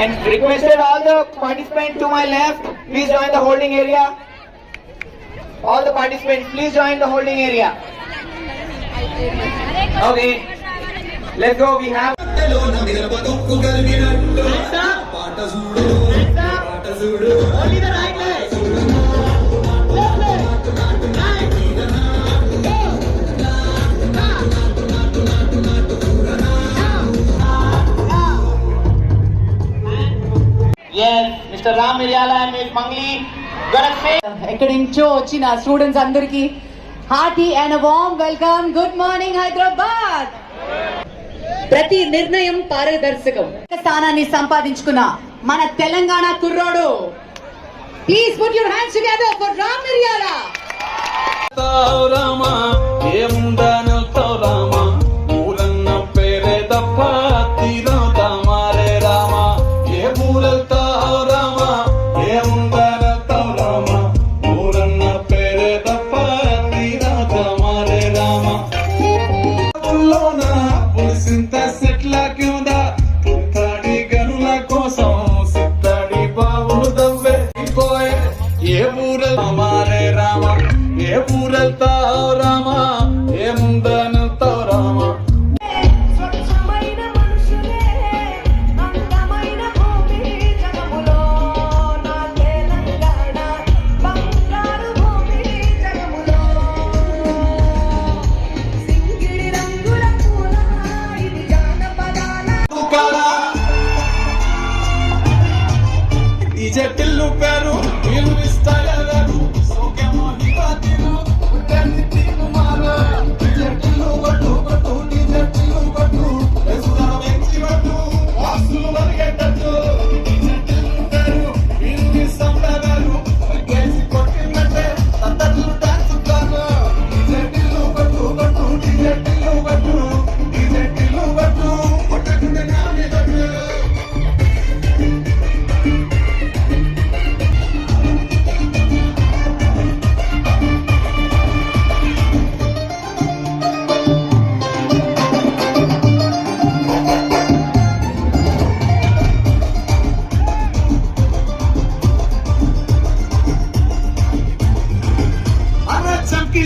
And requested all the participants to my left, please join the holding area. All the participants, please join the holding area. Okay, let's go. We have. Only the right leg. Yes, Mr. Ram Miryala and Ms. Mangli. ఎక్కడి నుంచో వచ్చిన students అందరికి hearty and warm welcome. Good morning Hyderabad. ప్రతి నిర్ణయం పారదర్శకం. స్థానాన్ని సంపాదించుకున్న మన తెలంగాణ కుర్రోడు. Please put your hands together for Ram Miryala. జటిల్లు పేరు వీళ్ళు ఇస్తాయరు సోకే మోహివాదిరు ఉట్టని తిను మారా జటిల్లు వట్టు వట్టు జటిల్లు వట్టు ఎసురా వెంచి వట్టు వాసులు వరిగేటట్టు జటిల్లు పేరు వీళ్ళు ఇస్తాయరు కేసి కొట్టినట్టే తత్తలు డాన్స్ కాను జటిల్లు వట్టు వట్టు జటిల్లు వట్టు జటిల్లు వట్టు కొట్టకుంటే నామే వట్టు.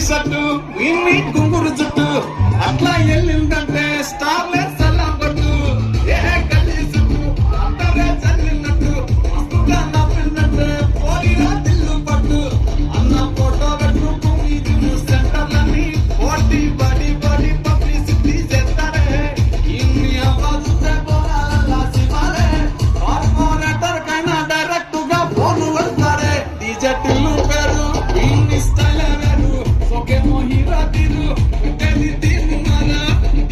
షట్టు విన్ని గుంగురు జుట్టు అట్లా ఎల్లిందంటే స్టార్లెస్ అలా పట్టు ఏ గల్లీ చుట్టూ అందరే చల్లినట్టు మస్తుగా నవ్వినట్టు పోలిరా దిల్లు పట్టు అన్న ఫోటో పెట్టు భూమి సెంటర్లన్నీ పోటీ బడి బడి పబ్లిసిటీ చేస్తారే ఇన్ని అవ్వదుతే పోరాలా శివాలే కార్పొరేటర్ కైనా డైరెక్ట్ గా ఫోన్ వస్తారే డిజిటల్ పేరు ఇన్ని style que mohira tiru teli tiru mara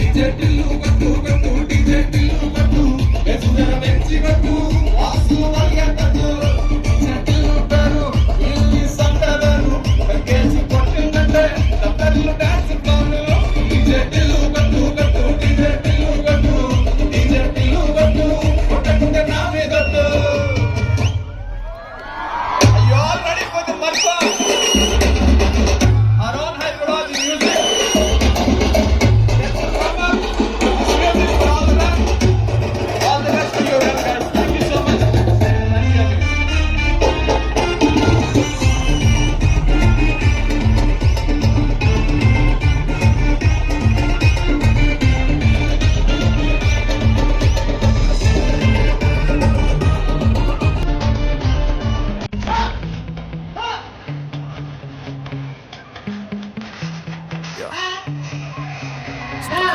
DJ tilu batu batu DJ tilu batu esura venchi batu asu valia tatu DJ tilu peru illi sandaru perkesi pottinante tapallu dance karu DJ tilu batu batu DJ tilu batu DJ tilu batu pottakunda name gattu. Are you all ready for the marcha?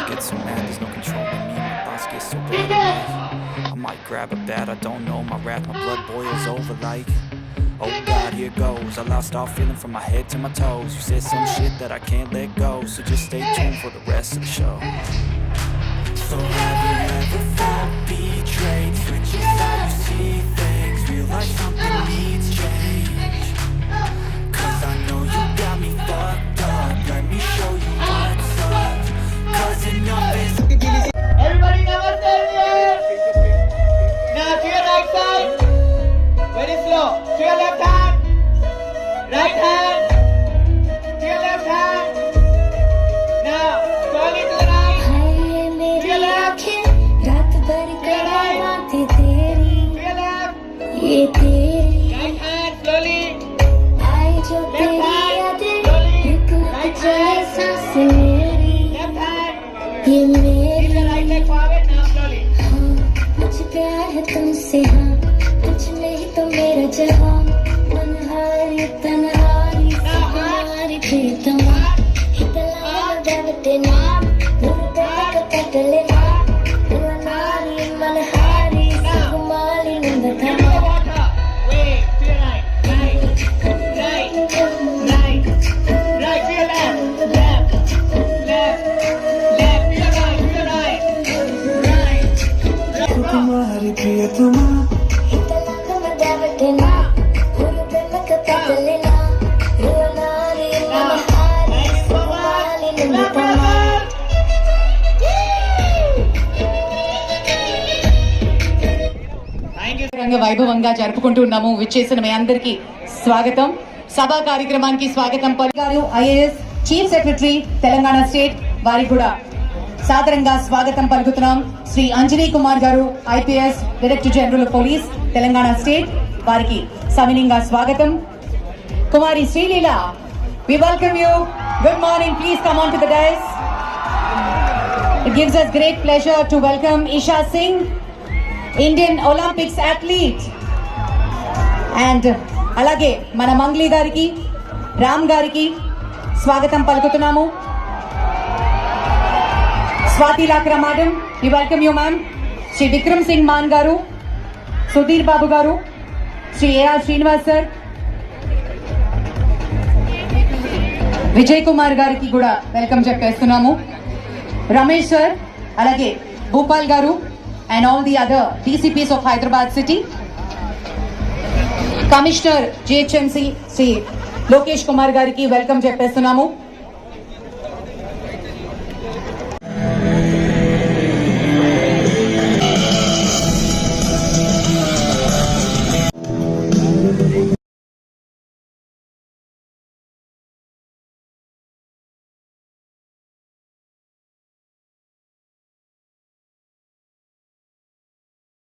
Get so mad, there's no controlling me. My thoughts get so bad. I might grab a bat, I don't know my wrath. My blood boils over like, oh God, here goes. I lost all feeling from my head to my toes. You said some shit that I can't let go, so just stay tuned for the rest of the show. So have you ever felt betrayed? Switches how you see things, realize something needs change. Cause I know you got me fucked up, let me show you what's up. Cause enough is everybody never say yes. Now to your right side. Very slow. To your left hand. Right hand. To your left hand. Now turn it to the right. To your left. To your right. ये तेरी Right hand slowly. आई जो Left तेरी hand यादें slowly. रुक Right जाए hand. सांसें मेरी Left hand. ये Keep मेरी the right leg forward now slowly. हाँ मुझे प्यार है तुमसे हाँ कुछ नहीं तो मेरा जहाँ मनहारी तनहारी सुकुमारी प्रीतमा हितलाना देवते नाम मुर्दा कटले नाम नारी मनहारी सुकुमारी नंदता Into the water. Wait. To your right. Right. Right. Right. Right. To your left. Left. Left. Left. To your right. To your right. Right. కుమారి ప్రియతమా हितलाना देवते नाम मुर्दा कटले नाम नारी मनहारी सुकुमारी नंदता Thank you. రంగ వైభవంగా జరుపుకుంటున్నాము. విచ్చేసిన మీ అందరికీ స్వాగతం. సభా కార్యక్రమానికి స్వాగతం పలికారు IAS chief secretary Telangana state, వారికి కూడా సాదరంగా స్వాగతం పలుకుతున్నాం. శ్రీ అంజనీ కుమార్ గారు IPS director general of police Telangana state, వారికి సవినీయంగా స్వాగతం. కుమారి Sreeleela, we welcome you. Good morning. Please come on to the dais. It gives us great pleasure to welcome Isha Singh, Indian Olympics athlete. And అలాగే మన మంగ్లీ గారికి, రామ్ గారికి స్వాగతం పలుకుతున్నాము. Swati Lakra madam, we welcome you ma'am. Shri Vikram Singh Mann గారు, సుధీర్ బాబు గారు, శ్రీ ఏఆర్ శ్రీనివాస్ సార్, విజయ్ కుమార్ గారికి కూడా వెల్కమ్ చెప్పేస్తున్నాము. రమేష్ సార్, అలాగే భూపాల్ గారు and all the other DCPs of Hyderabad city. Commissioner GHMC Shri Lokesh Kumar గారికి వెల్కమ్ చెప్పేస్తున్నాము.